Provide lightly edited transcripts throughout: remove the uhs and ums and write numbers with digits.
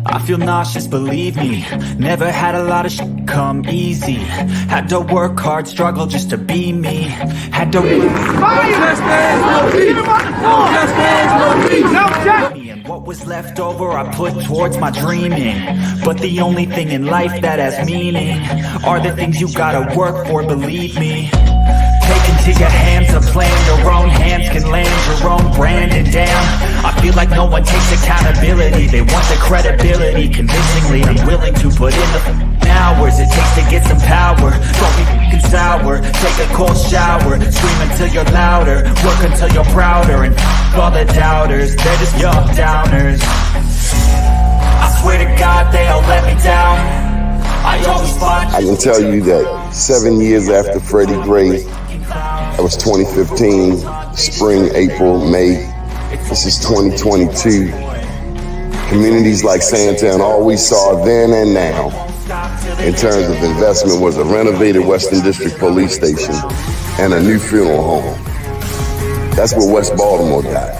I feel nauseous, believe me. Never had a lot of shit come easy. Had to work hard, struggle just to be me. Had to and what was left over I put towards my dreaming. But the only thing in life that has meaning are the things you gotta work for, believe me. Take into your hands a plan, your own hands can land your own brand. And damn, I feel like no one takes accountability. They want the credibility, convincingly unwilling to put in the hours it takes to get some power. Don't be f***ing sour, take a cold shower. Scream until you're louder, work until you're prouder. And all the doubters, they're just young downers. I swear to God they all let me down. I can tell you that 7 years after Freddie Gray, that was 2015, spring, April, May. This is 2022. Communities like Sandtown, all we saw then and now in terms of investment was a renovated Western District Police Station and a new funeral home. That's what West Baltimore got.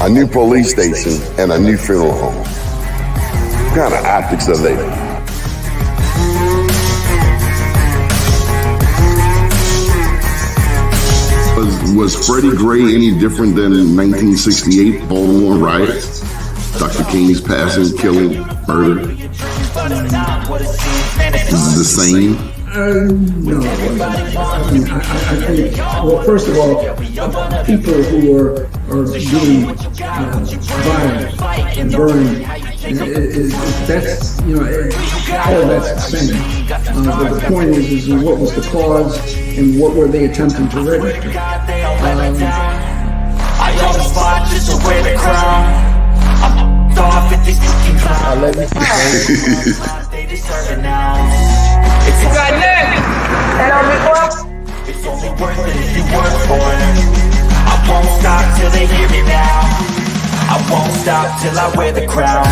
A new police station and a new funeral home. What kind of optics are they? Was Freddie Gray any different than 1968 Baltimore riots? Dr. King's passing, killing, murder? Is it the same? No. I mean, I think, well, first of all, people who are doing violence and burning, that's, all of that's the same. But the point is what was the cause and what were they attempting to register? I always fought just to wear the crown. I'm off at these fucking clowns. They deserve it now. It's got next. It's only worth it if you work for it. I won't stop till they hear me now. I won't stop till I wear the crown. I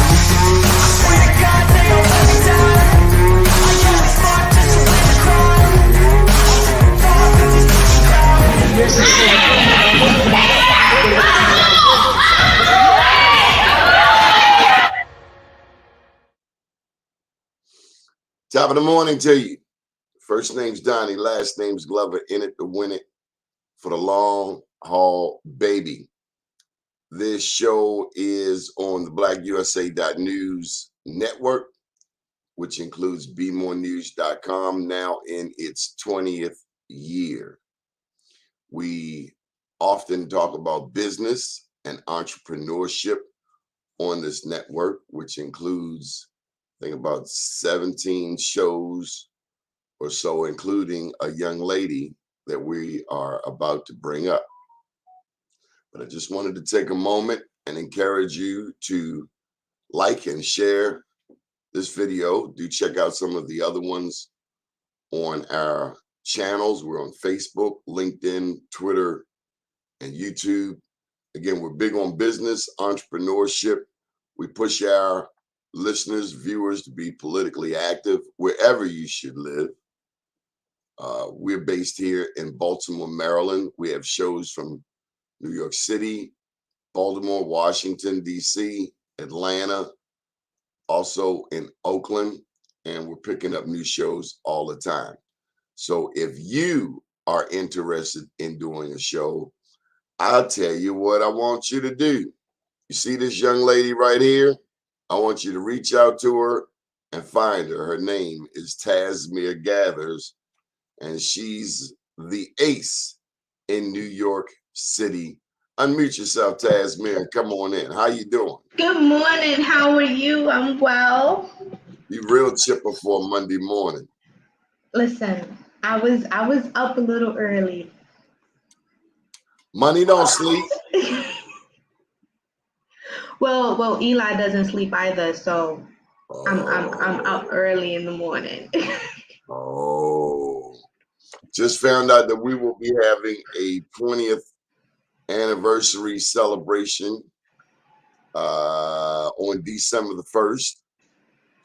swear to God they don't let me down. I always fought just to wear the crown. Top of the morning to you. First name's Donnie, last name's Glover, in it to win it for the long haul, baby. This show is on the blackusa.news network, which includes bemorenews.com, now in its 20th year. We often talk about business and entrepreneurship on this network, which includes, I think, about 17 shows or so, including a young lady that we are about to bring up. But I just wanted to take a moment and encourage you to like and share this video. Do check out some of the other ones on our channels. We're on Facebook, LinkedIn, Twitter, and YouTube. Again, we're big on business, entrepreneurship. We push our listeners, viewers to be politically active wherever you should live. We're based here in Baltimore, Maryland. We have shows from New York City, Baltimore, Washington, D.C., Atlanta, also in Oakland, and we're picking up new shows all the time. So if you are interested in doing a show, I'll tell you what I want you to do. You see this young lady right here? I want you to reach out to her and find her. Her name is Tasemere Gathers, and she's the ace in New York City. Unmute yourself, Tasemere, and come on in. How you doing? Good morning. How are you? I'm well. You real chipper for a Monday morning. Listen, I was up a little early. Money don't sleep. Well, Eli doesn't sleep either, so I'm up early in the morning. Oh, just found out that we will be having a 20th anniversary celebration on December the 1st.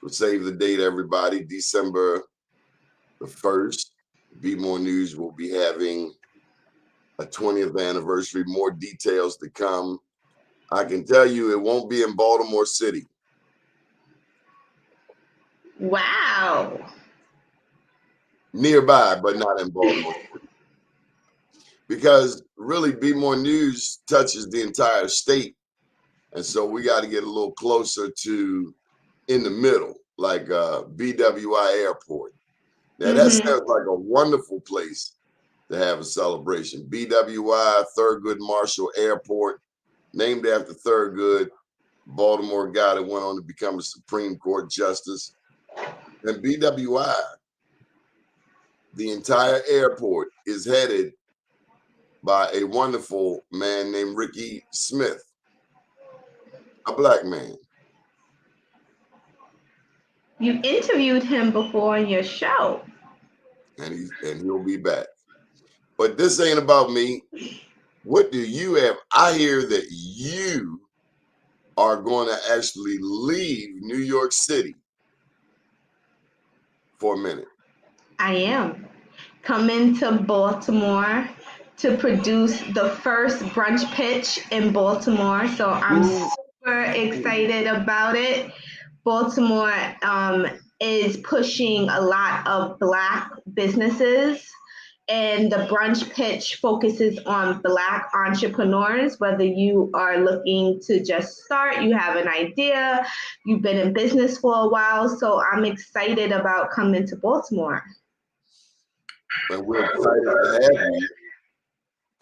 So save the date, everybody. December the 1st, Be More News will be having a 20th anniversary. More details to come. I can tell you it won't be in Baltimore City. Wow. Nearby, but not in Baltimore. Because really, Be More News touches the entire state. And so we got to get a little closer to in the middle, like BWI Airport. Now, that sounds like a wonderful place to have a celebration. BWI, Thurgood Marshall Airport, named after Thurgood, Baltimore guy that went on to become a Supreme Court justice. And BWI, the entire airport is headed by a wonderful man named Ricky Smith, a black man. You interviewed him before on your show. And he'll be back. But this ain't about me. What do you have? I hear that you are going to actually leave New York City for a minute. I am coming to Baltimore to produce the first brunch pitch in Baltimore. So I'm super excited about it. Baltimore is pushing a lot of Black businesses, and the brunch pitch focuses on Black entrepreneurs, whether you are looking to just start, you have an idea, you've been in business for a while. So I'm excited about coming to Baltimore. And we're excited to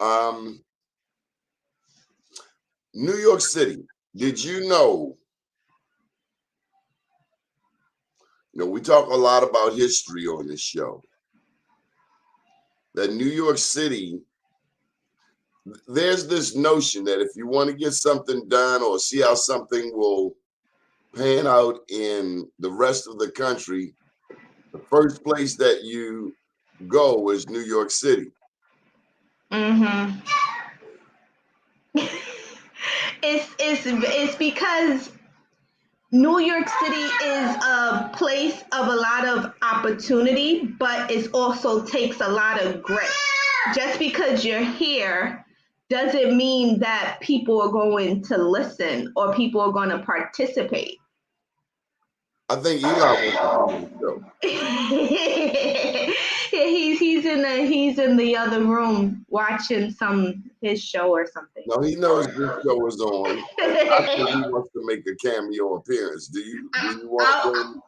have you. New York City, did you know? We talk a lot about history on this show. That New York City, there's this notion that if you want to get something done or see how something will pan out in the rest of the country, the first place that you go is New York City. It's because New York City is a place of a lot of opportunity, but it also takes a lot of grit. Just because you're here doesn't mean that people are going to listen or people are going to participate. I think Eli wants to come on the show. Yeah, he's in the other room watching his show or something. No, he knows this show is on. I think he wants to make a cameo appearance. Do you want to?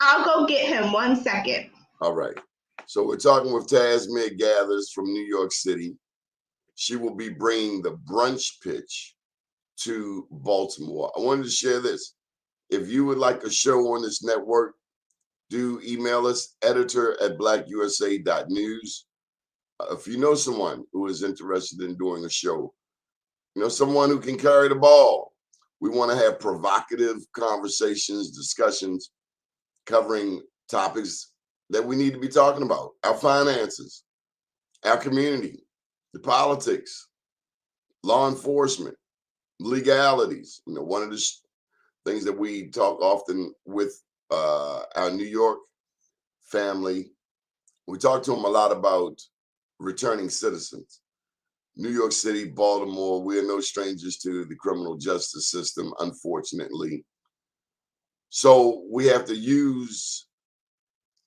I'll go get him 1 second. All right. So we're talking with Tasemere Gathers from New York City. She will be bringing the brunch pitch to Baltimore. I wanted to share this. If you would like a show on this network, do email us, editor@blackusa.news. If you know someone who is interested in doing a show, someone who can carry the ball. We want to have provocative conversations, discussions, covering topics that we need to be talking about. Our finances, our community, the politics, law enforcement, legalities. One of the things that we talk often with our New York family, we talk to them a lot about returning citizens. New York City, Baltimore, we are no strangers to the criminal justice system, unfortunately. So we have to use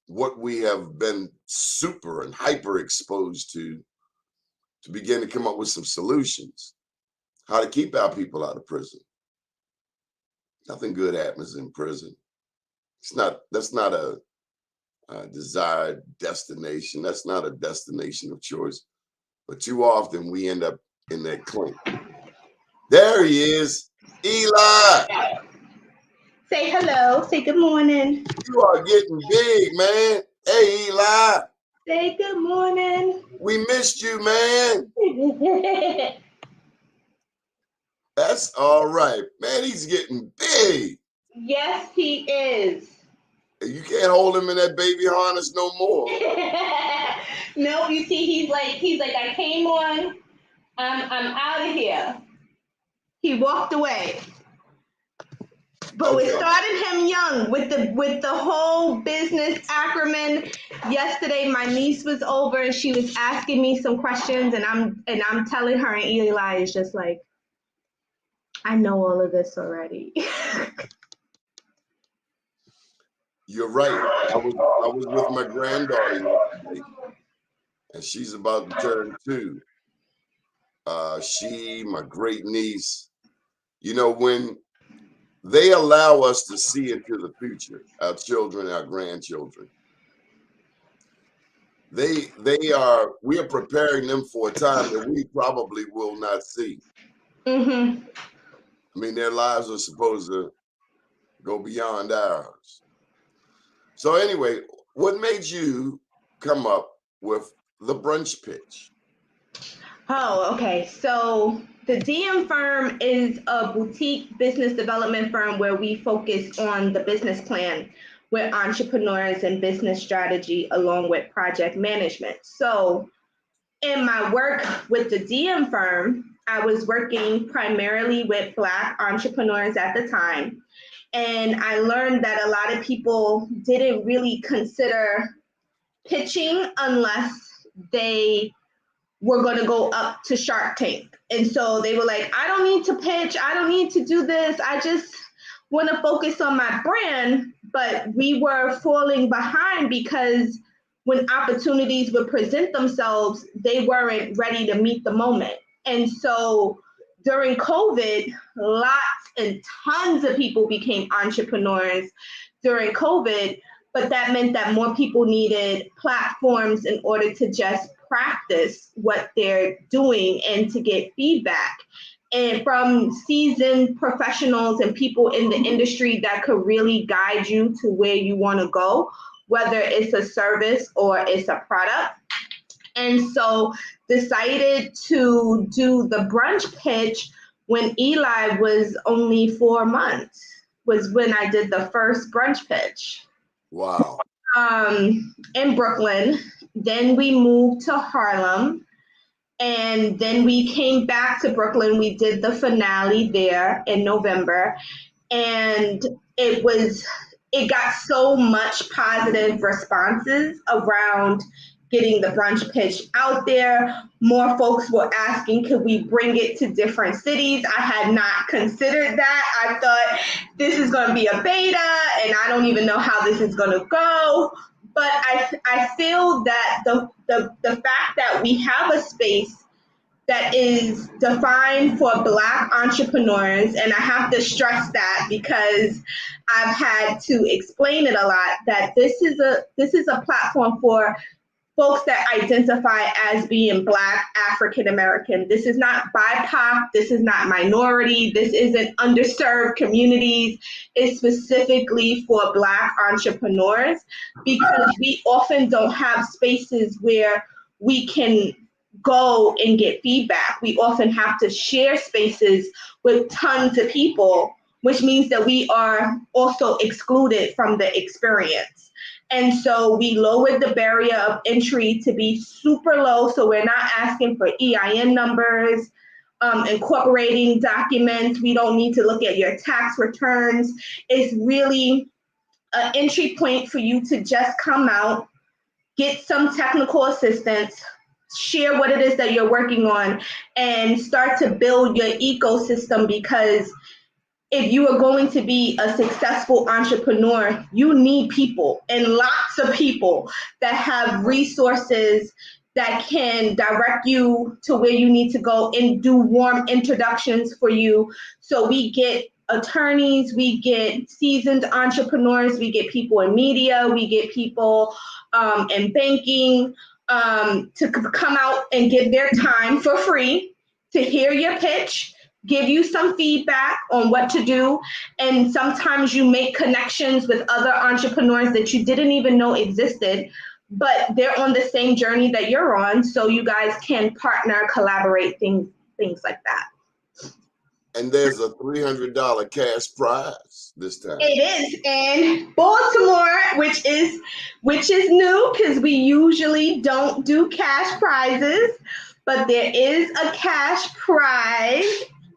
what we have been super and hyper exposed to begin to come up with some solutions. How to keep our people out of prison. Nothing good happens in prison. That's not a desired destination. That's not a destination of choice. But too often we end up in that clink. There he is, Eli. Say hello. Say good morning. You are getting big, man. Hey, Eli. Say good morning. We missed you, man. That's all right. Man, he's getting big. Yes, he is. You can't hold him in that baby harness no more. No, you see, he's like, I came on, I'm out of here. He walked away. But Okay. we started him young with the whole business acumen. Yesterday, my niece was over and she was asking me some questions, and I'm telling her, and Eli is just like, I know all of this already. You're right. I was with my granddaughter yesterday, and she's about to turn 2. My great niece, when they allow us to see into the future, our children, our grandchildren, we are preparing them for a time that we probably will not see. Mm-hmm. I mean, their lives are supposed to go beyond ours. So anyway, what made you come up with the brunch pitch? Oh, okay. So the DM firm is a boutique business development firm where we focus on the business plan with entrepreneurs and business strategy along with project management. So in my work with the DM firm, I was working primarily with Black entrepreneurs at the time. And I learned that a lot of people didn't really consider pitching unless they were going to go up to Shark Tank. And so they were like, I don't need to pitch. I don't need to do this. I just want to focus on my brand. But we were falling behind because when opportunities would present themselves, they weren't ready to meet the moment. And so during COVID, lots and tons of people became entrepreneurs during COVID, but that meant that more people needed platforms in order to just practice what they're doing and to get feedback. And from seasoned professionals and people in the industry that could really guide you to where you want to go, whether it's a service or it's a product. And so decided to do the brunch pitch when Eli was only 4 months, was when I did the first brunch pitch. Wow. In Brooklyn. Then we moved to Harlem. And then we came back to Brooklyn. We did the finale there in November. And it got so much positive responses around getting the brunch pitch out there. More folks were asking, could we bring it to different cities? I had not considered that. I thought this is going to be a beta and I don't even know how this is going to go. But I feel that the fact that we have a space that is defined for Black entrepreneurs, and I have to stress that because I've had to explain it a lot, that this is a platform for folks that identify as being Black, African American. This is not BIPOC, this is not minority, this isn't underserved communities. It's specifically for Black entrepreneurs because we often don't have spaces where we can go and get feedback. We often have to share spaces with tons of people, which means that we are also excluded from the experience. And so we lowered the barrier of entry to be super low. So we're not asking for EIN numbers, incorporating documents. We don't need to look at your tax returns. It's really an entry point for you to just come out, get some technical assistance, share what it is that you're working on, and start to build your ecosystem, because if you are going to be a successful entrepreneur, you need people, and lots of people that have resources that can direct you to where you need to go and do warm introductions for you. So we get attorneys, we get seasoned entrepreneurs, we get people in media, we get people in banking to come out and give their time for free to hear your pitch, give you some feedback on what to do. And sometimes you make connections with other entrepreneurs that you didn't even know existed, but they're on the same journey that you're on. So you guys can partner, collaborate, things like that. And there's a $300 cash prize this time. It is in Baltimore, which is new because we usually don't do cash prizes, but there is a cash prize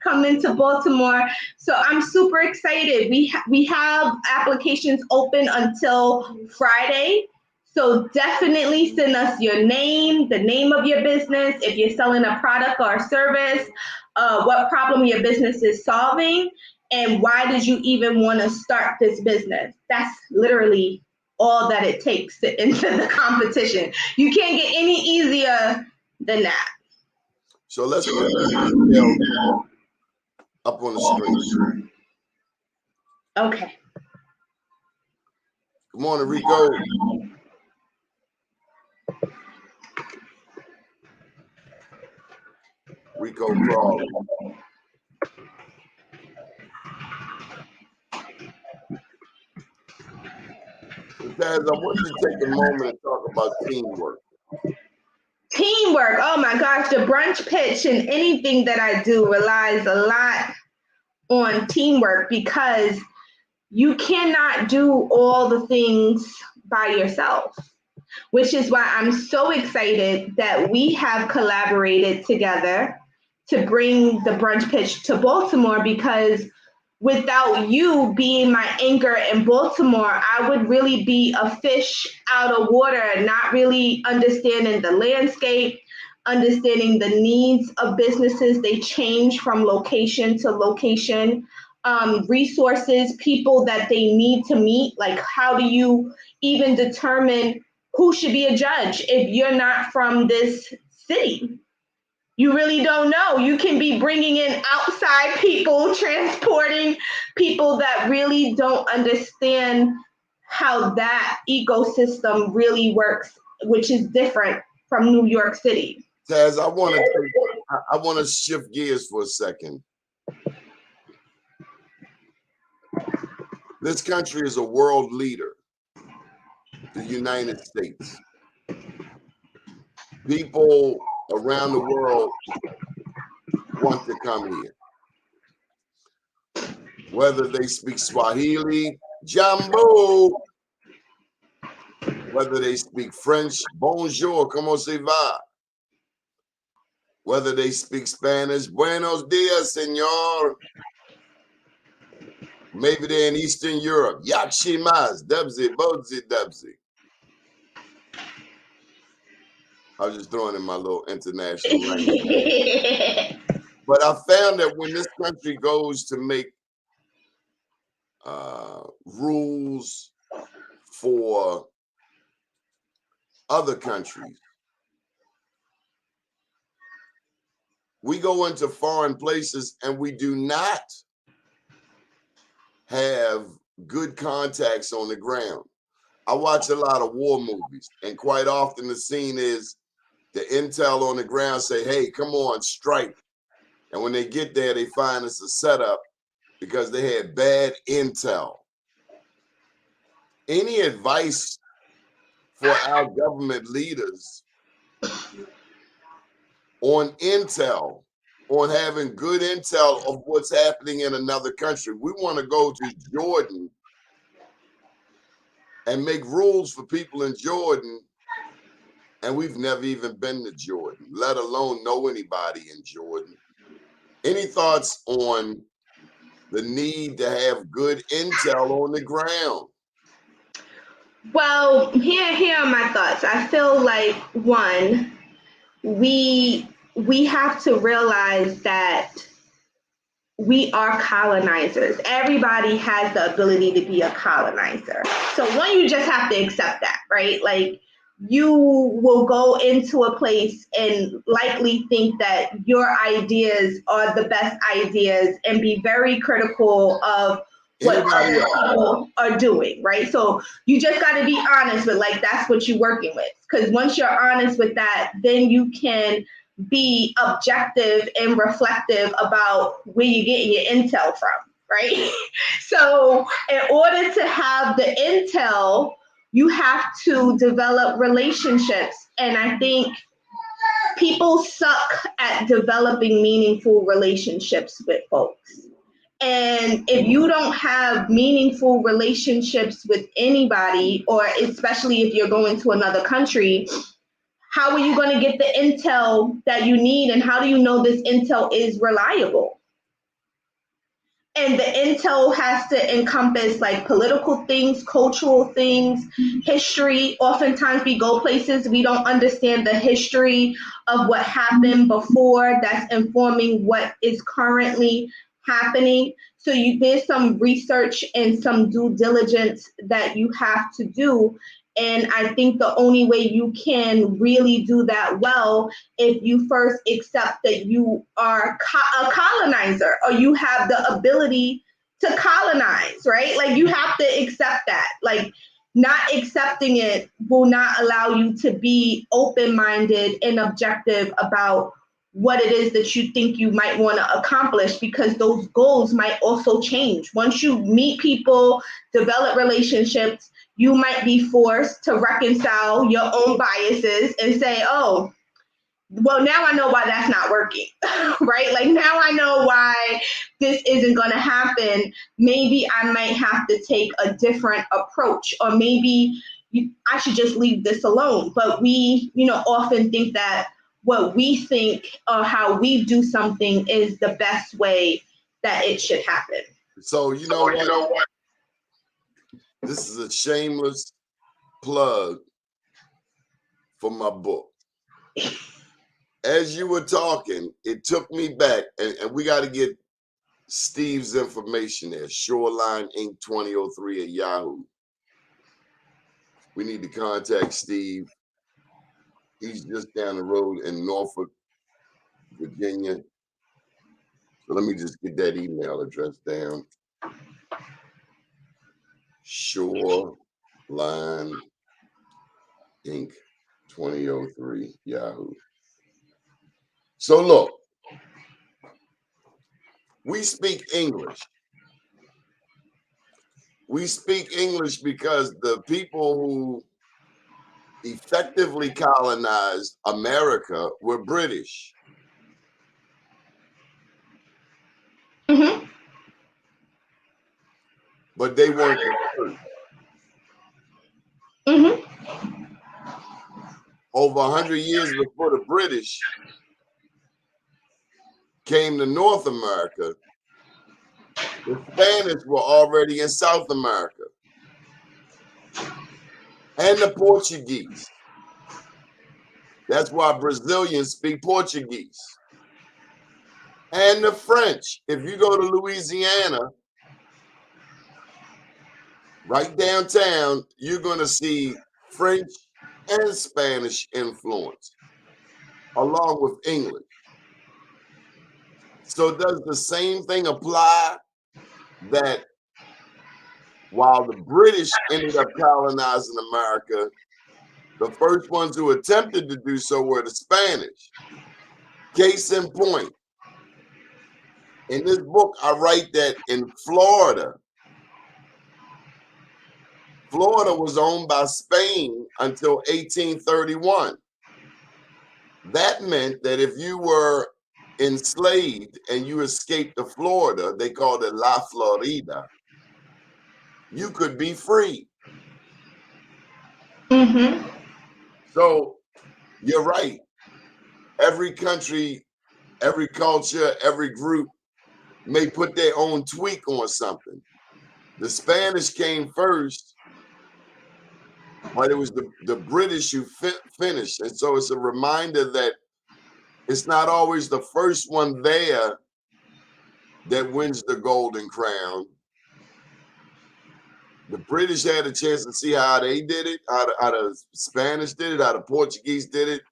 coming to Baltimore. So I'm super excited. We have applications open until Friday. So definitely send us your name, the name of your business, if you're selling a product or a service, what problem your business is solving, And why did you even want to start this business? That's literally all that it takes to enter the competition. You can't get any easier than that. So let's put the details up on the screen. Okay. Good morning, Rico. Rico Crawley. Taz, I want you to take a moment and talk about teamwork. Teamwork. Oh my gosh, the brunch pitch and anything that I do relies a lot on teamwork, because you cannot do all the things by yourself, which is why I'm so excited that we have collaborated together to bring the brunch pitch to Baltimore, because without you being my anchor in Baltimore, I would really be a fish out of water, not really understanding the landscape, understanding the needs of businesses. They change from location to location. Resources, people that they need to meet. Like, how do you even determine who should be a judge if you're not from this city? You really don't know. You can be bringing in outside people, transporting people that really don't understand how that ecosystem really works, which is different from New York City. Taz, I want to shift gears for a second. This country is a world leader, the United States. People around the world want to come here. Whether they speak Swahili, Jambo, whether they speak French, bonjour, como se va? Whether they speak Spanish, buenos dias, señor. Maybe they're in Eastern Europe, yakshimas, dubzi, bodzi, dubzi. I was just throwing in my little international language. But I found that when this country goes to make rules for other countries, we go into foreign places and we do not have good contacts on the ground. I watch a lot of war movies, and quite often the scene is the intel on the ground say, hey, come on, strike. And when they get there, they find it's a setup because they had bad intel. Any advice for our government leaders on intel, on having good intel of what's happening in another country? We want to go to Jordan and make rules for people in Jordan, and we've never even been to Jordan, let alone know anybody in Jordan. Any thoughts on the need to have good intel on the ground? Well, here are my thoughts. I feel like, one, we have to realize that we are colonizers. Everybody has the ability to be a colonizer. So one, you just have to accept that, right? Like, you will go into a place and likely think that your ideas are the best ideas and be very critical of what other people are doing, right? So you just got to be honest with, like, that's what you're working with. Because once you're honest with that, then you can be objective and reflective about where you're getting your intel from, right? So in order to have the intel, you have to develop relationships. And I think people suck at developing meaningful relationships with folks. And if you don't have meaningful relationships with anybody, or especially if you're going to another country, how are you going to get the intel that you need? And how do you know this intel is reliable? And the intel has to encompass like political things, cultural things, history. Oftentimes we go places, we don't understand the history of what happened before that's informing what is currently happening. So there's some research and some due diligence that you have to do. And I think the only way you can really do that well, if you first accept that you are a colonizer, or you have the ability to colonize, right? Like, you have to accept that. Like, not accepting it will not allow you to be open-minded and objective about what it is that you think you might want to accomplish, because those goals might also change. Once you meet people, develop relationships, you might be forced to reconcile your own biases and say, oh, well, now I know why that's not working, right? Like, now I know why this isn't going to happen. Maybe I might have to take a different approach, or maybe I should just leave this alone. But we, often think that what we think or how we do something is the best way that it should happen. So you know what? This is a shameless plug for my book. As you were talking, it took me back, and we got to get Steve's information there. Shoreline Inc. 2003 at Yahoo. We need to contact Steve. He's just down the road in Norfolk, Virginia. So let me just get that email address down. Shoreline Inc. 2003 Yahoo. So look, we speak English. We speak English because the people who effectively colonized America were British. Mm-hmm. But they weren't the first. Mm-hmm. Over 100 years before the British came to North America, the Spanish were already in South America, and the Portuguese. That's why Brazilians speak Portuguese. And the French. If you go to Louisiana, right downtown, you're going to see French and Spanish influence, along with English. So does the same thing apply, that while the British ended up colonizing America, the first ones who attempted to do so were the Spanish? Case in point, in this book, I write that in Florida was owned by Spain until 1831. That meant that if you were enslaved and you escaped to Florida, they called it La Florida, you could be free. Mm-hmm. So you're right. Every country, every culture, every group may put their own tweak on something. The Spanish came first, but it was the British who finished. And so it's a reminder that it's not always the first one there that wins the Golden Crown. The British had a chance to see how they did it, how the Spanish did it, how the Portuguese did it,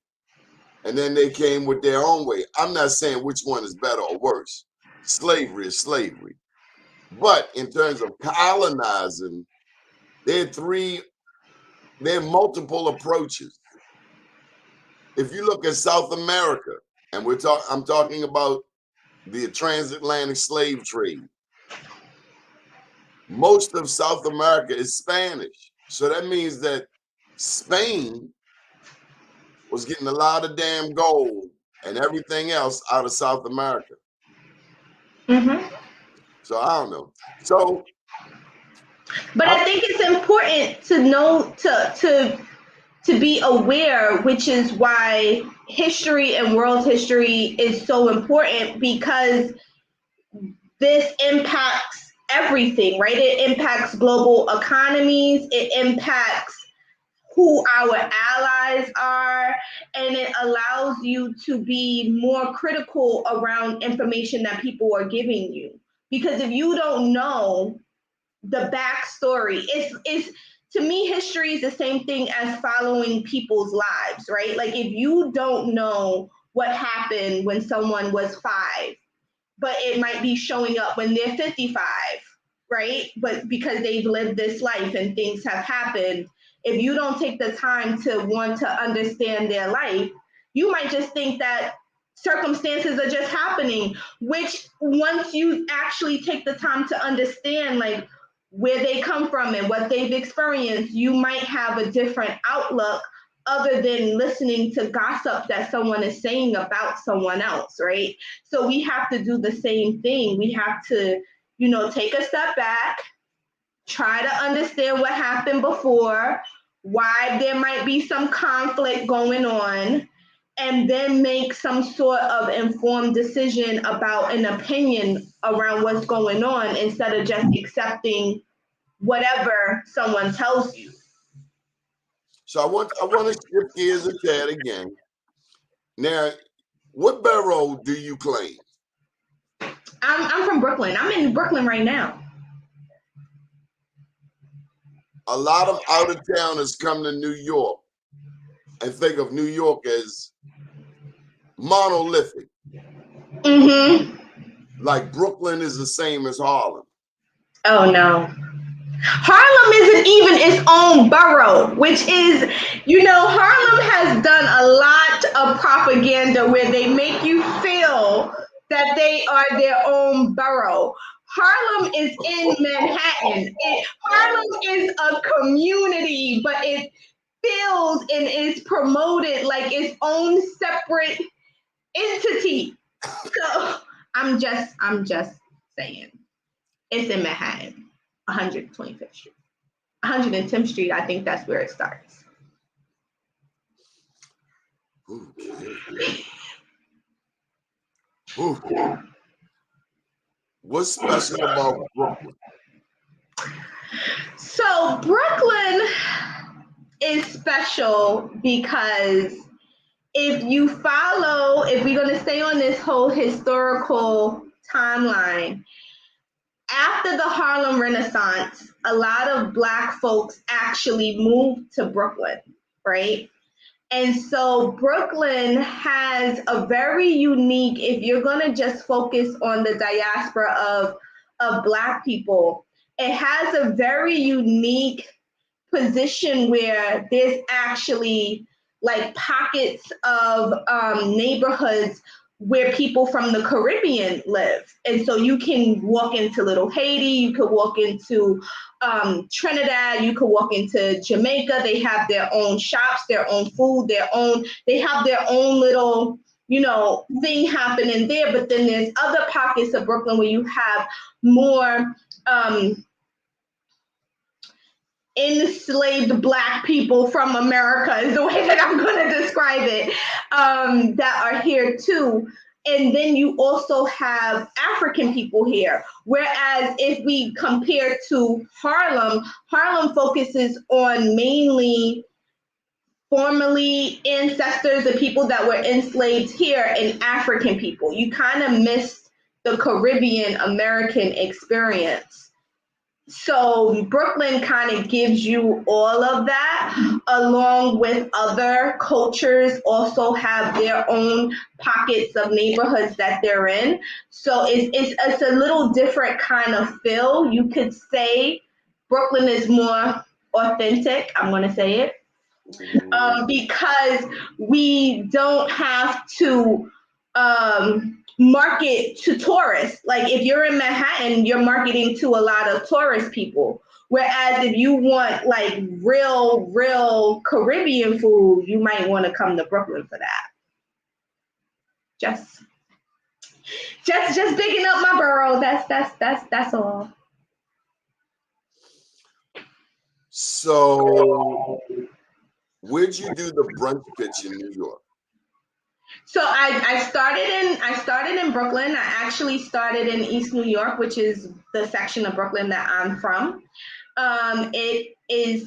and then they came with their own way. I'm not saying which one is better or worse. Slavery is slavery. But in terms of colonizing, there are multiple approaches. If you look at South America, and I'm talking about the transatlantic slave trade, most of South America is Spanish. So that means that Spain was getting a lot of damn gold and everything else out of South America. Mm-hmm. So I don't know. So, but I think it's important to know to be aware, which is why history and world history is so important, because this impacts everything, right? It impacts global economies, it impacts who our allies are, and it allows you to be more critical around information that people are giving you. because if you don't know the backstory, it's to me, history is the same thing as following people's lives, right? Like if you don't know what happened when someone was 5, but it might be showing up when they're 55, right? But because they've lived this life and things have happened, if you don't take the time to want to understand their life, you might just think that circumstances are just happening, which once you actually take the time to understand like where they come from and what they've experienced, you might have a different outlook other than listening to gossip that someone is saying about someone else, right? So we have to do the same thing. We have to, take a step back, try to understand what happened before, why there might be some conflict going on, and then make some sort of informed decision about an opinion around what's going on instead of just accepting whatever someone tells you. So I want to shift gears a tad again. Now, what borough do you claim? I'm from Brooklyn. I'm in Brooklyn right now. A lot of out-of-towners come to New York and think of New York as monolithic. Mm-hmm. Like Brooklyn is the same as Harlem. Oh no. Harlem isn't even its own borough, which is, Harlem has done a lot of propaganda where they make you feel that they are their own borough. Harlem is in Manhattan. Harlem is a community, but it feels and is promoted like its own separate entity. So I'm just saying, it's in Manhattan, 125th Street. 110th Street, I think that's where it starts. Okay. What's special about Brooklyn? So Brooklyn is special because if we're going to stay on this whole historical timeline, after the Harlem Renaissance, a lot of Black folks actually moved to Brooklyn, right? And so Brooklyn has a very unique, if you're going to just focus on the diaspora of Black people, it has a very unique position where there's actually like pockets of neighborhoods where people from the Caribbean live. And so you can walk into Little Haiti, you could walk into Trinidad, you could walk into Jamaica. They have their own shops, their own food, they have their own little, thing happening there. But then there's other pockets of Brooklyn where you have more enslaved Black people from America is the way that I'm going to describe it, that are here too. And then you also have African people here. Whereas if we compare to Harlem focuses on mainly formerly ancestors and people that were enslaved here and African people. You kind of missed the Caribbean American experience. So Brooklyn kind of gives you all of that, along with other cultures also have their own pockets of neighborhoods that they're in. So it's a little different kind of feel. You could say Brooklyn is more authentic. I'm going to say it. Because we don't have to market to tourists. Like if you're in Manhattan, you're marketing to a lot of tourist people. Whereas if you want like real Caribbean food, you might want to come to Brooklyn for that. Just picking up my borough. That's all. So where'd you do the brunch pitch in New York? So I started in Brooklyn. I actually started in East New York, which is the section of Brooklyn that I'm from. It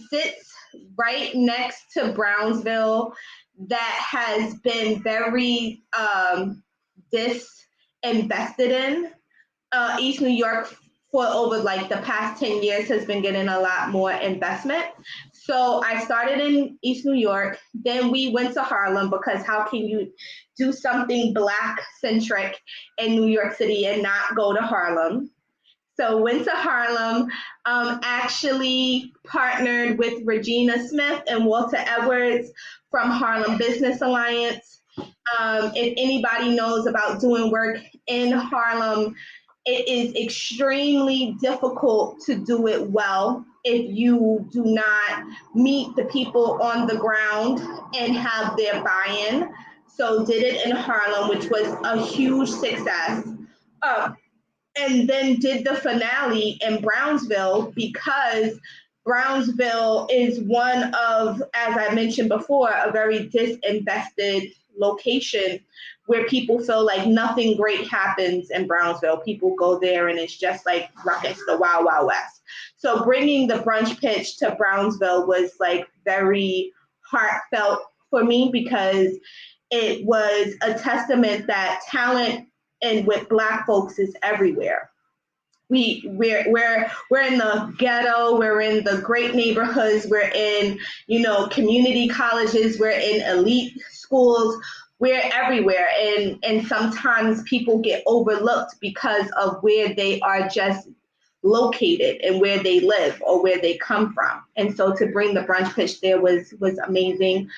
sits right next to Brownsville, that has been very disinvested in. East New York for over like the past 10 years has been getting a lot more investment. So I started in East New York. Then we went to Harlem because how can you do something Black centric in New York City and not go to Harlem? So went to Harlem, actually partnered with Regina Smith and Walter Edwards from Harlem Business Alliance. If anybody knows about doing work in Harlem, it is extremely difficult to do it well if you do not meet the people on the ground and have their buy-in. So did it in Harlem, which was a huge success. And then did the finale in Brownsville because Brownsville is one of, as I mentioned before, a very disinvested location where people feel like nothing great happens in Brownsville. People go there and it's just like ruckus, the Wild Wild West. So bringing the brunch pitch to Brownsville was like very heartfelt for me because it was a testament that talent and with Black folks is everywhere. We're in the ghetto, we're in the great neighborhoods, we're in, community colleges, we're in elite schools, we're everywhere. And sometimes people get overlooked because of where they are just located and where they live or where they come from. And so to bring the brunch pitch there was amazing.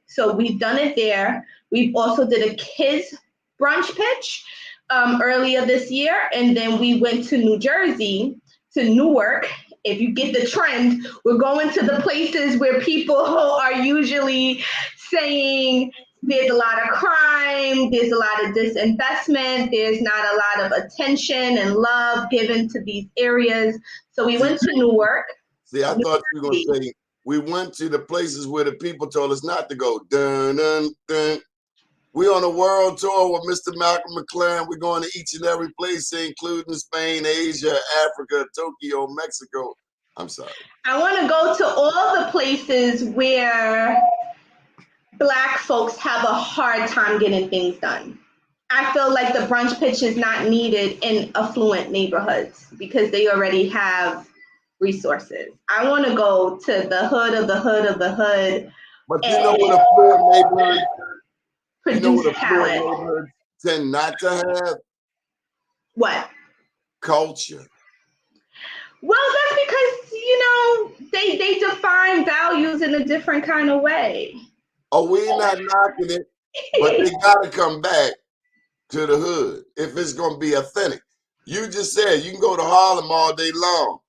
So we've done it there. We've also did a kids brunch pitch earlier this year, and then we went to New Jersey, to Newark. If you get the trend, we're going to the places where people are usually saying there's a lot of crime, there's a lot of disinvestment, there's not a lot of attention and love given to these areas. So we went to Newark. See, I thought you were going to say we went to the places where the people told us not to go. Dun, dun, dun. We on a world tour with Mr. Malcolm McLaren. We're going to each and every place, including Spain, Asia, Africa, Tokyo, Mexico. I'm sorry. I want to go to all the places where Black folks have a hard time getting things done. I feel like the brunch pitch is not needed in affluent neighborhoods because they already have resources. I want to go to the hood of the hood of the hood. But you know what affluent neighborhoods Produce talent. Neighborhoods tend not to have? What? Culture. Well, that's because, they define values in a different kind of way. Oh, we're not knocking it, but they got to come back to the hood if it's going to be authentic. You just said you can go to Harlem all day long,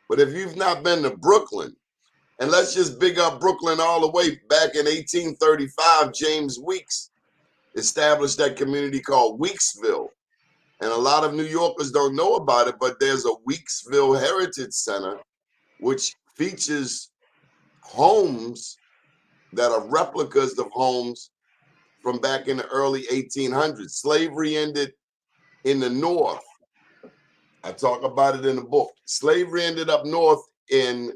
but if you've not been to Brooklyn, and let's just big up Brooklyn all the way back in 1835, James Weeks established that community called Weeksville. And a lot of New Yorkers don't know about it, but there's a Weeksville Heritage Center, which features homes that are replicas of homes from back in the early 1800s. Slavery ended in the North. I talk about it in the book. Slavery ended up north in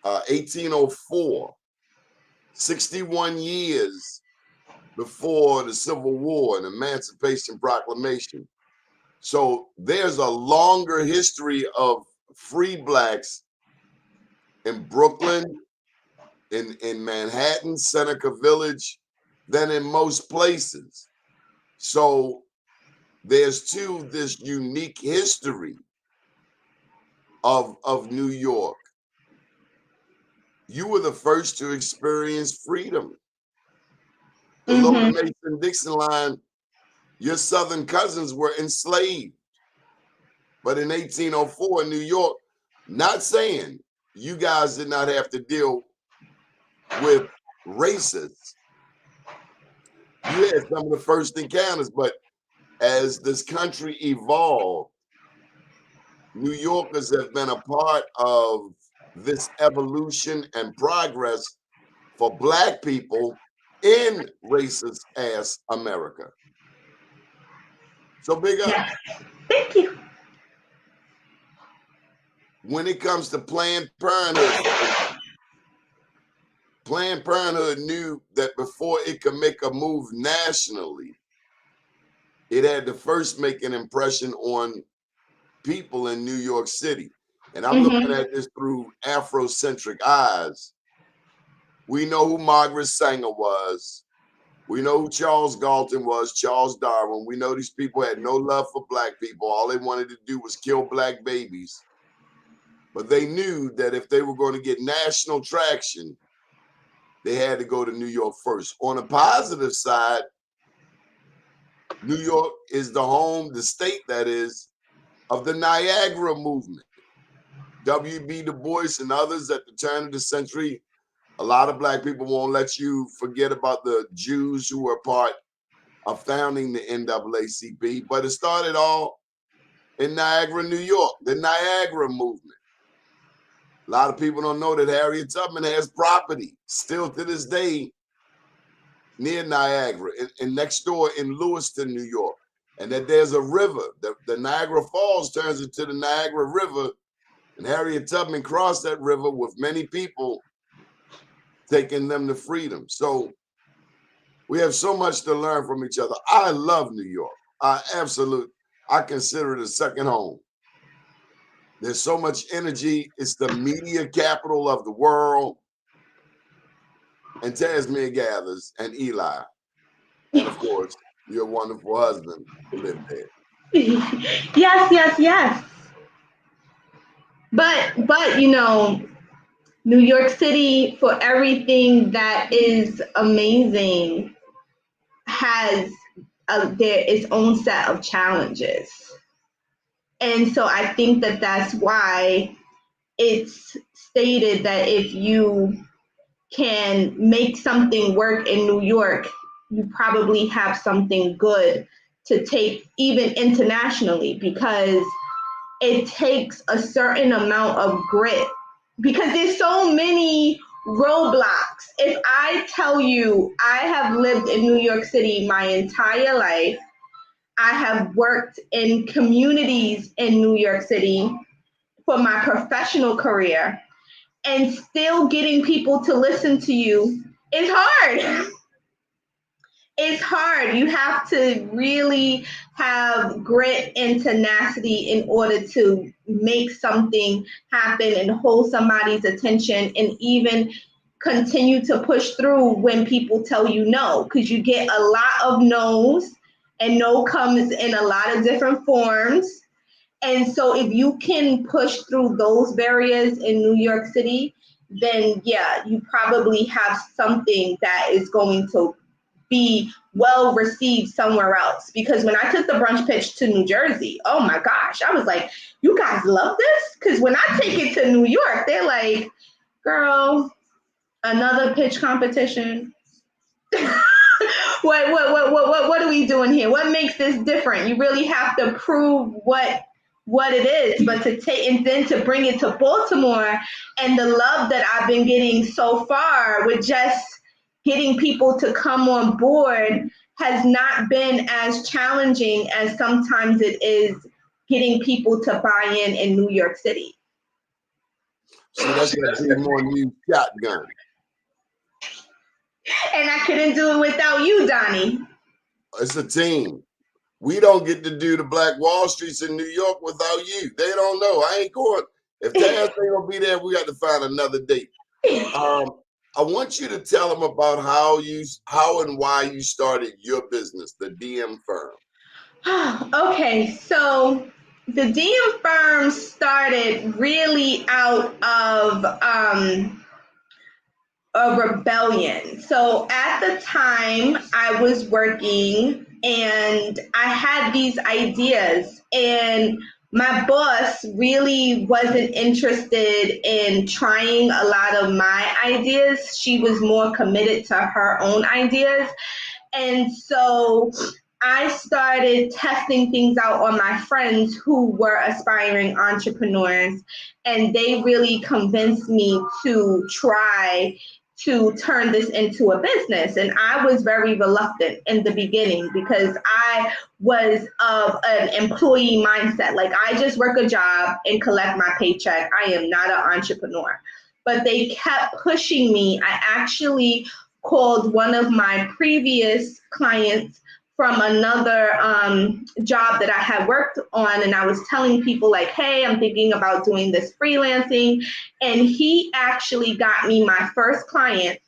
1804, 61 years before the Civil War and Emancipation Proclamation. So there's a longer history of free Blacks in Brooklyn, in Manhattan, Seneca Village, than in most places. So there's this unique history of New York. You were the first to experience freedom. The Lower Mason-Dixon line, your Southern cousins were enslaved. But in 1804 in New York, not saying you guys did not have to deal with racists. You had some of the first encounters, but as this country evolved, New Yorkers have been a part of this evolution and progress for Black people in racist ass America. So big up. Yeah. Thank you. When it comes to Planned Parenthood, Planned Parenthood knew that before it could make a move nationally, it had to first make an impression on people in New York City. And I'm looking at this through Afrocentric eyes. We know who Margaret Sanger was. We know who Charles Galton was, Charles Darwin. We know these people had no love for black people. All they wanted to do was kill black babies. But they knew that if they were going to get national traction, they had to go to New York first. On the positive side, New York is the home, the state that is, of the Niagara movement. W.B. Du Bois and others at the turn of the century, a lot of black people won't let you forget about the Jews who were part of founding the NAACP, but it started all in Niagara, New York, the Niagara movement. A lot of people don't know that Harriet Tubman has property still to this day near Niagara and next door in Lewiston, New York, and that there's a river. The Niagara Falls turns into the Niagara River, and Harriet Tubman crossed that river with many people taking them to freedom. So we have so much to learn from each other. I love New York. I consider it a second home. There's so much energy. It's the media capital of the world. And Tasemere gathers, and Eli, and of course, your wonderful husband who lived there. Yes. But you know, New York City, for everything that is amazing, has its own set of challenges. And so I think that that's why it's stated that if you can make something work in New York, you probably have something good to take even internationally, because it takes a certain amount of grit, because there's so many roadblocks. If I tell you I have lived in New York City my entire life, I have worked in communities in New York City for my professional career, and still getting people to listen to you is hard. It's hard. You have to really have grit and tenacity in order to make something happen and hold somebody's attention, and even continue to push through when people tell you no, because you get a lot of no's, and no comes in a lot of different forms. And so if you can push through those barriers in New York City, then yeah, you probably have something that is going to be well received somewhere else. Because when I took the brunch pitch to New Jersey, oh my gosh, I was like, you guys love this? Because when I take it to New York, they're like, girl, another pitch competition. What are we doing here? What makes this different? You really have to prove what it is, but to take and then to bring it to Baltimore, and the love that I've been getting so far with just getting people to come on board has not been as challenging as sometimes it is getting people to buy in New York City. See, that's that big more new shotgun. And I couldn't do it without you, Donnie. It's a team. We don't get to do the Black Wall Streets in New York without you. They don't know. I ain't going. If Taz ain't gonna be there, we got to find another date. I want you to tell them about how and why you started your business, the DM Firm. Okay, so the DM Firm started really out of a rebellion. So at the time I was working and I had these ideas, and my boss really wasn't interested in trying a lot of my ideas. She was more committed to her own ideas. And so I started testing things out on my friends who were aspiring entrepreneurs, and they really convinced me to try to turn this into a business. And I was very reluctant in the beginning because I was of an employee mindset. Like, I just work a job and collect my paycheck. I am not an entrepreneur. But they kept pushing me. I actually called one of my previous clients from another job that I had worked on, and I was telling people like, hey, I'm thinking about doing this freelancing. And he actually got me my first client,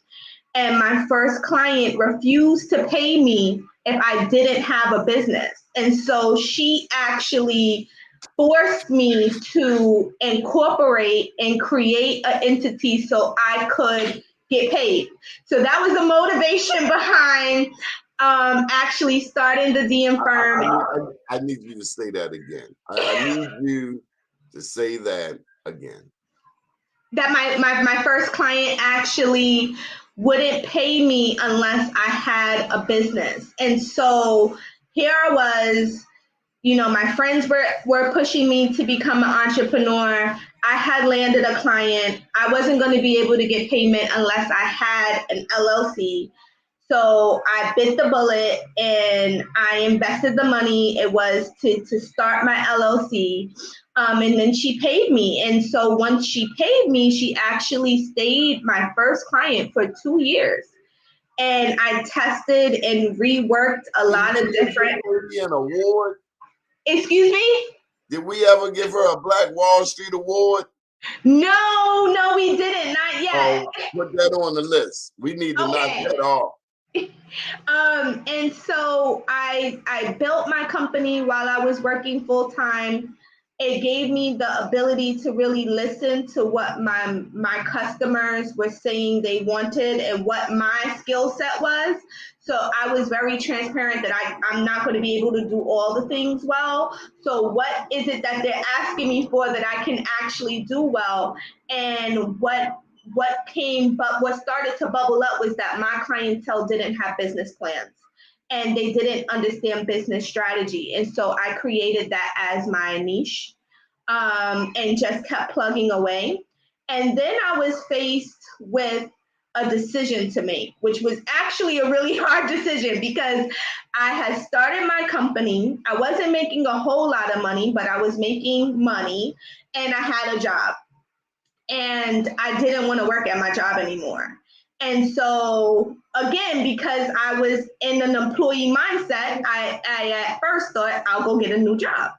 and my first client refused to pay me if I didn't have a business. And so she actually forced me to incorporate and create an entity so I could get paid. So that was the motivation behind actually starting the DM firm. I need you to say that again. I need you to say that again. That my first client actually wouldn't pay me unless I had a business. And so here I was, my friends were pushing me to become an entrepreneur. I had landed a client. I wasn't going to be able to get payment unless I had an LLC. So I bit the bullet and I invested the money. It was to start my LLC. And then she paid me. And so once she paid me, she actually stayed my first client for 2 years. And I tested and reworked a lot of different. An award? Excuse me? Did we ever give her a Black Wall Street award? No, we didn't. Not yet. Oh, put that on the list. We need to knock that off. And so I built my company while I was working full time. It gave me the ability to really listen to what my customers were saying they wanted and what my skill set was. So I was very transparent that I'm not going to be able to do all the things well. So what is it that they're asking me for that I can actually do well? And what started to bubble up was that my clientele didn't have business plans and they didn't understand business strategy. And so I created that as my niche, and just kept plugging away. And then I was faced with a decision to make, which was actually a really hard decision because I had started my company. I wasn't making a whole lot of money, but I was making money and I had a job. And I didn't want to work at my job anymore. And so again, because I was in an employee mindset, I at first thought I'll go get a new job.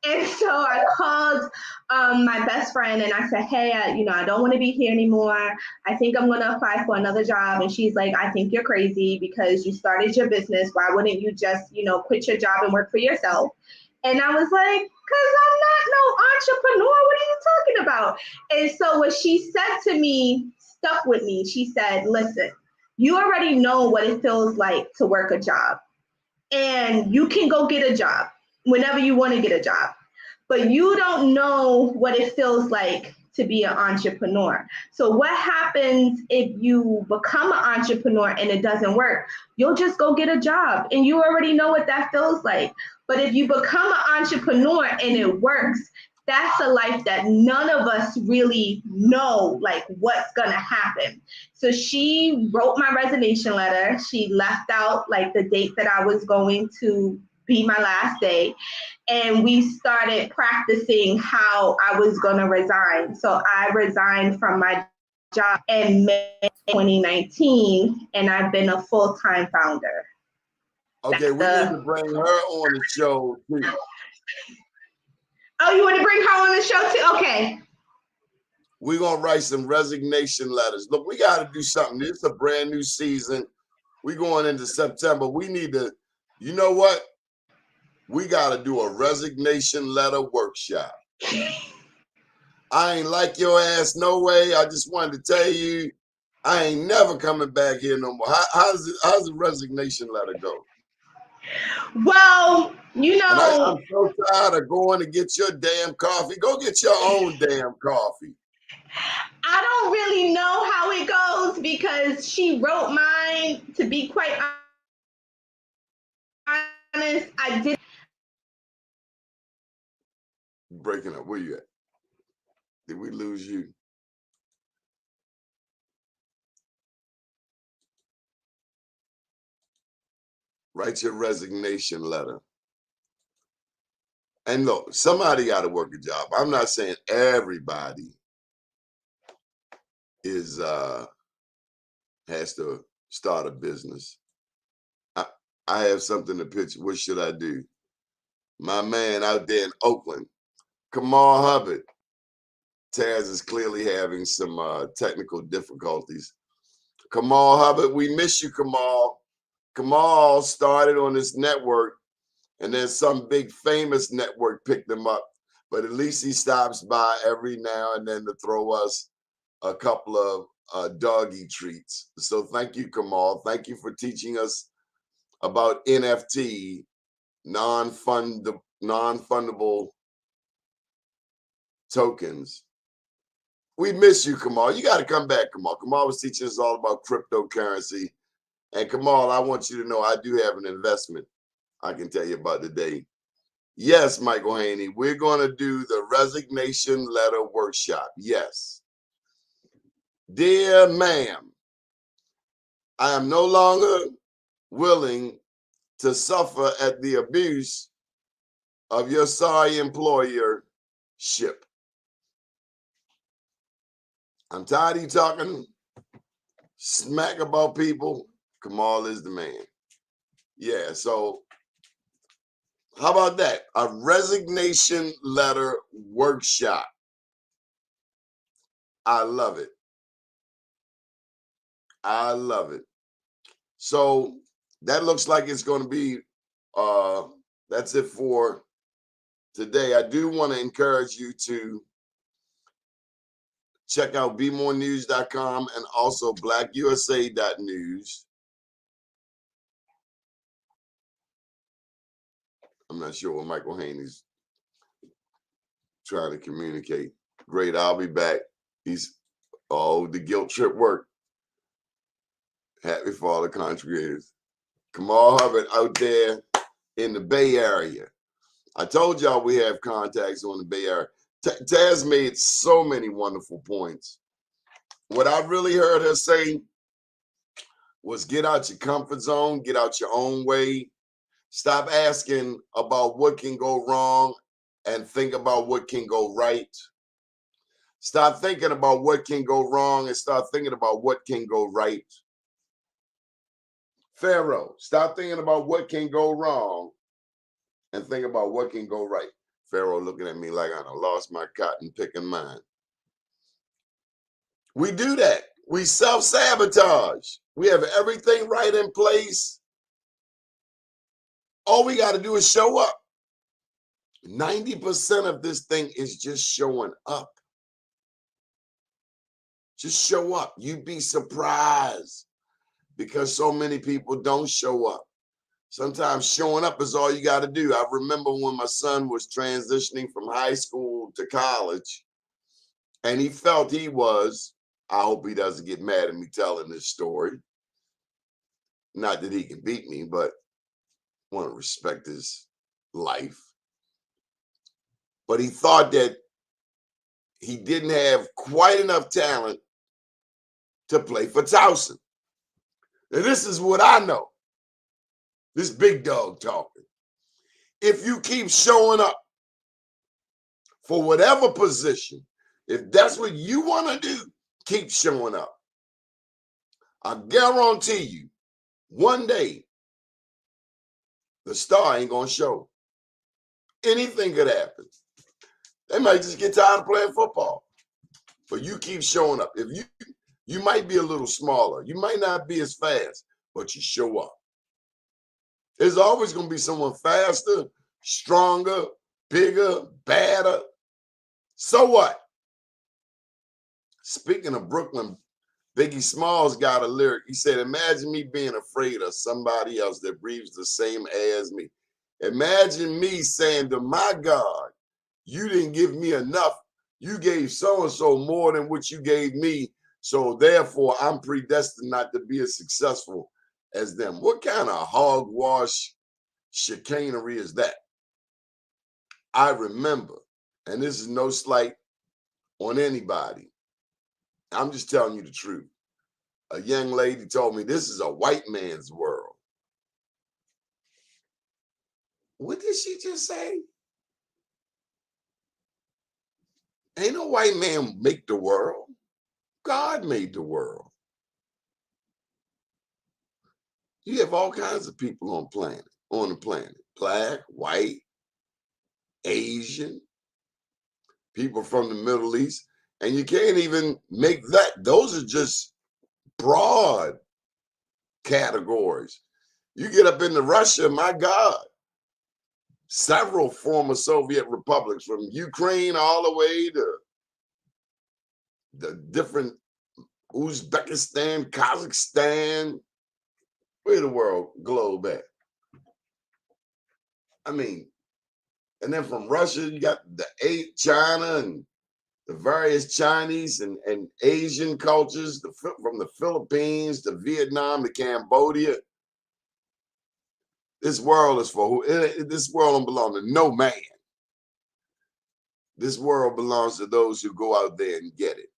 And so I called my best friend and I said, hey, I don't want to be here anymore. I think I'm going to apply for another job. And she's like, I think you're crazy because you started your business. Why wouldn't you just, quit your job and work for yourself? And I was like, because I'm not no entrepreneur. What are you talking about? And so what she said to me stuck with me. She said, listen, you already know what it feels like to work a job. And you can go get a job whenever you want to get a job. But you don't know what it feels like to be an entrepreneur. So what happens if you become an entrepreneur and it doesn't work? You'll just go get a job and you already know what that feels like. But if you become an entrepreneur and it works, that's a life that none of us really know, like what's gonna happen. So she wrote my resignation letter. She left out like the date that I was going to be my last day. And we started practicing how I was gonna resign. So I resigned from my job in May 2019, and I've been a full-time founder. Okay, we need to bring her on the show too. Oh, you want to bring her on the show too? Okay. We're going to write some resignation letters. Look, we got to do something. This is a brand new season. We're going into September. We need to, you know what? We got to do a resignation letter workshop. I ain't like your ass no way. I just wanted to tell you, I ain't never coming back here no more. How's the resignation letter go? Well, and I'm so tired of going to get your damn coffee. Go get your own damn coffee. I don't really know how it goes because she wrote mine. To be quite honest, I did. Breaking up. Where you at? Did we lose you? Write your resignation letter. And look, somebody got to work a job. I'm not saying everybody is has to start a business. I have something to pitch. What should I do? My man out there in Oakland, Kamal Hubbard. Taz is clearly having some technical difficulties. Kamal Hubbard, we miss you, Kamal. Kamal started on this network, and then some big famous network picked him up. But at least he stops by every now and then to throw us a couple of doggy treats. So thank you, Kamal. Thank you for teaching us about NFT, non-fundable tokens. We miss you, Kamal. You got to come back, Kamal. Kamal was teaching us all about cryptocurrency. And Kamal, I want you to know I do have an investment I can tell you about today. Yes, Michael Haney, we're going to do the resignation letter workshop. Yes. Dear ma'am, I am no longer willing to suffer at the abuse of your sorry employership. I'm tired of you talking smack about people. Kamal is the man. Yeah, so how about that? A resignation letter workshop. I love it. I love it. So that looks like it's going to be, that's it for today. I do want to encourage you to check out bemorenews.com and also blackusa.news. I'm not sure what Michael Haney's trying to communicate. Great, I'll be back. He's, the guilt trip worked. Happy for all the contributors. Kamal Hubbard out there in the Bay Area. I told y'all we have contacts on the Bay Area. Taz made so many wonderful points. What I really heard her say was get out your comfort zone, get out your own way. Stop asking about what can go wrong and think about what can go right. Stop thinking about what can go wrong and start thinking about what can go right. Pharaoh, stop thinking about what can go wrong and think about what can go right. Pharaoh looking at me like I done lost my cotton picking mind. We do that. We self-sabotage. We have everything right in place. All we got to do is show up. 90% of this thing is just showing up. Just show up. You'd be surprised because so many people don't show up. Sometimes showing up is all you got to do. I remember when my son was transitioning from high school to college, and he felt he was, I hope he doesn't get mad at me telling this story. Not that he can beat me, but I want to respect his life. But he thought that he didn't have quite enough talent to play for Towson. And this is what I know. This big dog talking. If you keep showing up for whatever position, if that's what you want to do, keep showing up. I guarantee you, one day, the star ain't going to show. Anything could happen. They might just get tired of playing football. But you keep showing up. If you might be a little smaller. You might not be as fast, but you show up. There's always going to be someone faster, stronger, bigger, badder. So what? Speaking of Brooklyn, Biggie Smalls got a lyric. He said, imagine me being afraid of somebody else that breathes the same air as me. Imagine me saying to my God, you didn't give me enough. You gave so-and-so more than what you gave me. So therefore, I'm predestined not to be as successful as them. What kind of hogwash chicanery is that? I remember, and this is no slight on anybody. I'm just telling you the truth. A young lady told me this is a white man's world. What did she just say? Ain't no white man make the world. God made the world. You have all kinds of people on the planet. Black, white, Asian, people from the Middle East. And you can't even make that. Those are just broad categories. You get up into Russia, my God, several former Soviet republics, from Ukraine all the way to the different Uzbekistan, Kazakhstan, where the world globe at? I mean, and then from Russia, you got China and the various Chinese and Asian cultures, from the Philippines to Vietnam to Cambodia. This world is for who? This world don't belong to no man. This world belongs to those who go out there and get it.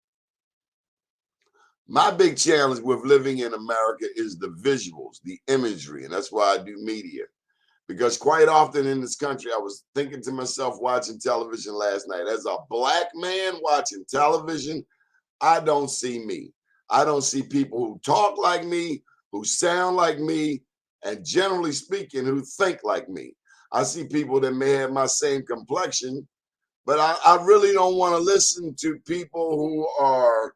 My big challenge with living in America is the visuals, the imagery, and that's why I do media. Because quite often in this country, I was thinking to myself watching television last night, as a black man watching television, I don't see me. I don't see people who talk like me, who sound like me, and generally speaking, who think like me. I see people that may have my same complexion, but I really don't want to listen to people who are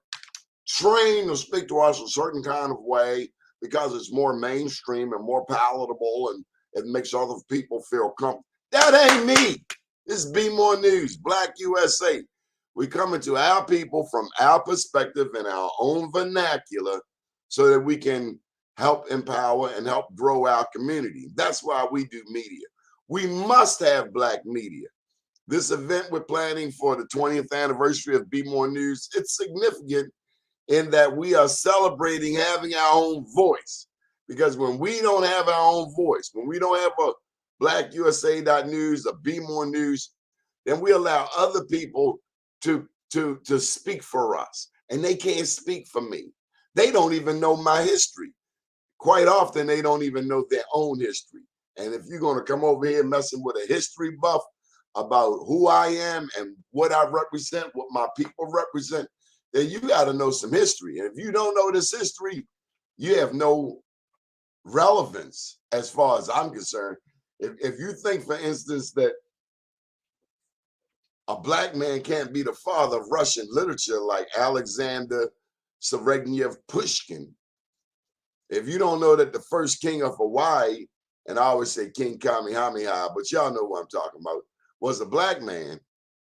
trained to speak to us a certain kind of way because it's more mainstream and more palatable, and it makes other people feel comfortable. That ain't me. This is Be More News, Black USA. We come into our people from our perspective and our own vernacular so that we can help empower and help grow our community. That's why we do media. We must have black media. This event we're planning for the 20th anniversary of Be More News, it's significant in that we are celebrating having our own voice. Because when we don't have our own voice, when we don't have a blackusa.news, a Be More News, then we allow other people to speak for us. And they can't speak for me. They don't even know my history. Quite often, they don't even know their own history. And if you're going to come over here messing with a history buff about who I am and what I represent, what my people represent, then you got to know some history. And if you don't know this history, you have no relevance as far as I'm concerned. If you think, for instance, that a black man can't be the father of Russian literature like Alexander Seregnev Pushkin, if you don't know that the first king of Hawaii, and I always say King Kamehameha, but y'all know what I'm talking about, was a black man,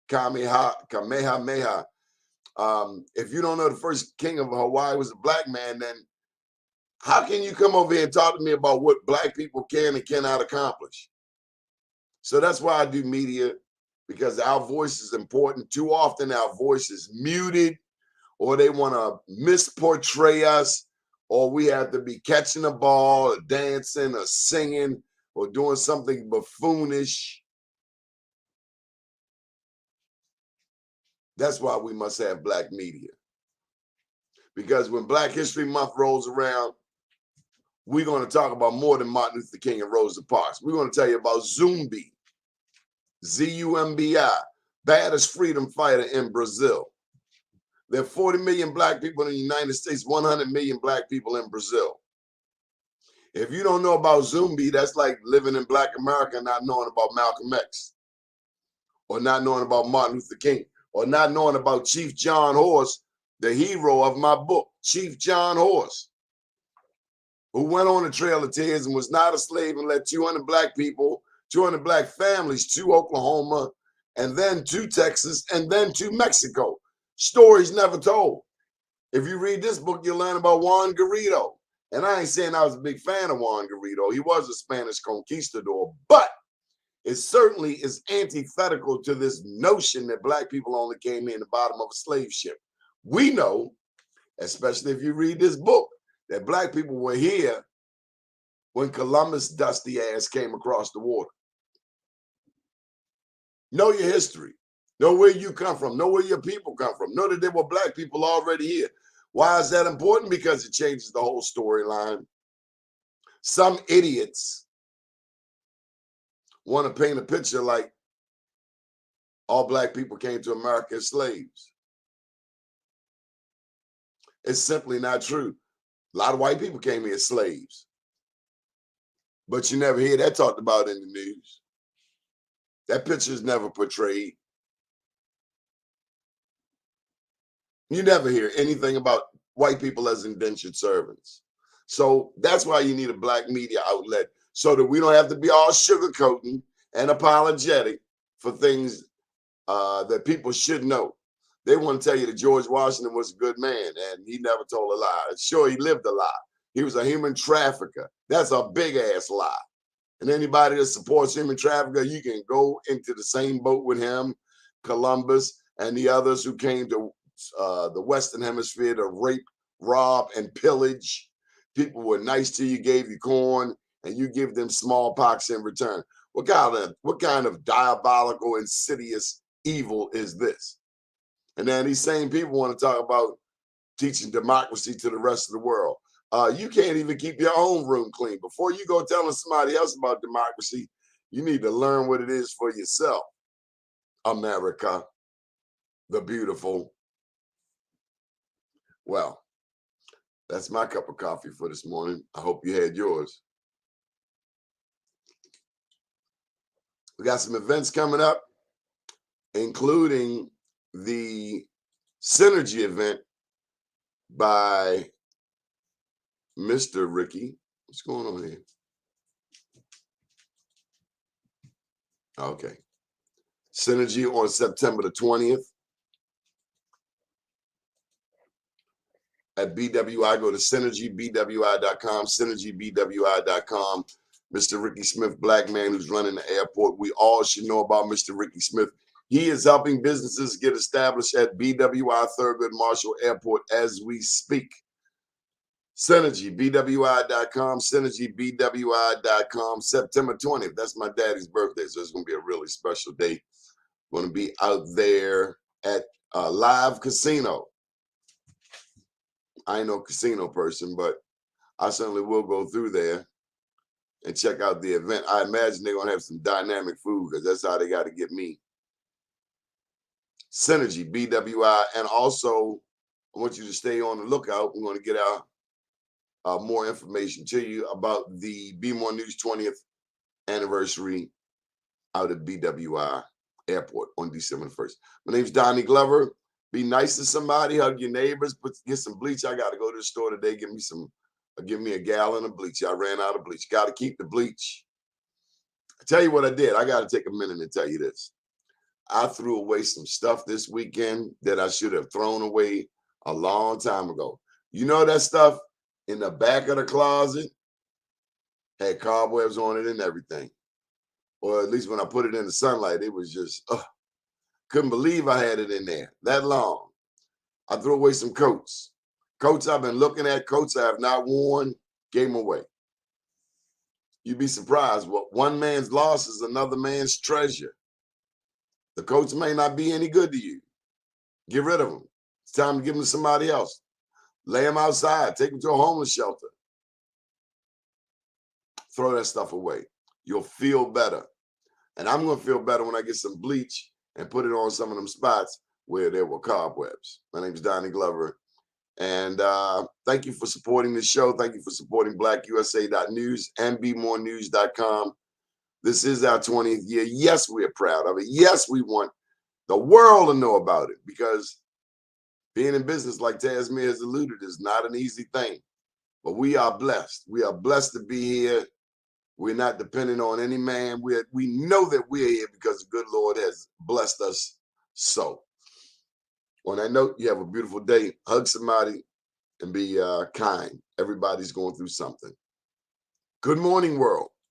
Kamehameha. If you don't know the first king of Hawaii was a black man, then how can you come over here and talk to me about what black people can and cannot accomplish? So that's why I do media, because our voice is important. Too often our voice is muted, or they want to misportray us, or we have to be catching a ball or dancing or singing or doing something buffoonish. That's why we must have black media. Because when Black History Month rolls around, we're going to talk about more than Martin Luther King and Rosa Parks. We're going to tell you about Zumbi, Z-U-M-B-I, baddest freedom fighter in Brazil. There are 40 million black people in the United States, 100 million black people in Brazil. If you don't know about Zumbi, that's like living in Black America and not knowing about Malcolm X, or not knowing about Martin Luther King, or not knowing about Chief John Horse, the hero of my book, Chief John Horse, who went on the Trail of Tears and was not a slave and led 200 black people, 200 black families to Oklahoma, and then to Texas, and then to Mexico. Stories never told. If you read this book, you'll learn about Juan Garrido. And I ain't saying I was a big fan of Juan Garrido. He was a Spanish conquistador, but it certainly is antithetical to this notion that black people only came in the bottom of a slave ship. We know, especially if you read this book, that black people were here when Columbus' dusty ass came across the water. Know your history. Know where you come from. Know where your people come from. Know that there were black people already here. Why is that important? Because it changes the whole storyline. Some idiots want to paint a picture like all black people came to America as slaves. It's simply not true. A lot of white people came here as slaves. But you never hear that talked about in the news. That picture is never portrayed. You never hear anything about white people as indentured servants. So that's why you need a black media outlet, so that we don't have to be all sugarcoating and apologetic for things that people should know. They want to tell you that George Washington was a good man and he never told a lie. Sure, he lived a lie. He was a human trafficker. That's a big ass lie. And anybody that supports human trafficker, you can go into the same boat with him, Columbus, and the others who came to the Western Hemisphere to rape, rob, and pillage. People were nice to you, gave you corn, and you give them smallpox in return. What kind of diabolical, insidious evil is this? And then these same people want to talk about teaching democracy to the rest of the world. You can't even keep your own room clean. Before you go telling somebody else about democracy, you need to learn what it is for yourself. America, the beautiful. Well, that's my cup of coffee for this morning. I hope you had yours. We got some events coming up, including the Synergy event by Mr. Ricky. What's going on here? Okay. Synergy on September the 20th at BWI. Go to synergybwi.com, synergybwi.com. Mr. Ricky Smith, black man who's running the airport. We all should know about Mr. Ricky Smith. He is helping businesses get established at BWI Thurgood Marshall Airport as we speak. SynergyBWI.com, SynergyBWI.com, September 20th. That's my daddy's birthday, so it's going to be a really special day. I'm going to be out there at Live Casino. I ain't no casino person, but I certainly will go through there and check out the event. I imagine they're going to have some dynamic food because that's how they got to get me. Synergy, BWI. And also, I want you to stay on the lookout. We're going to get our more information to you about the Be More News 20th anniversary out at BWI Airport on December 1st. My name's Donnie Glover. Be nice to somebody, hug your neighbors, get some bleach. I got to go to the store today, give me a gallon of bleach. I ran out of bleach. Got to keep the bleach. I tell you what I did. I got to take a minute and tell you this. I threw away some stuff this weekend that I should have thrown away a long time ago. You know that stuff in the back of the closet had cobwebs on it and everything. Or at least when I put it in the sunlight, it was just, couldn't believe I had it in there that long. I threw away some coats. Coats I've been looking at, coats I have not worn, gave them away. You'd be surprised. What one man's loss is another man's treasure. The coats may not be any good to you. Get rid of them. It's time to give them to somebody else. Lay them outside. Take them to a homeless shelter. Throw that stuff away. You'll feel better. And I'm going to feel better when I get some bleach and put it on some of them spots where there were cobwebs. My name is Donnie Glover. And thank you for supporting this show. Thank you for supporting blackusa.news and bemorenews.com. This is our 20th year. Yes, we are proud of it. Yes, we want the world to know about it, because being in business, like Tasemere has alluded, is not an easy thing. But we are blessed. We are blessed to be here. We're not dependent on any man. We know that we're here because the good Lord has blessed us so. On that note, you have a beautiful day. Hug somebody and be kind. Everybody's going through something. Good morning, world.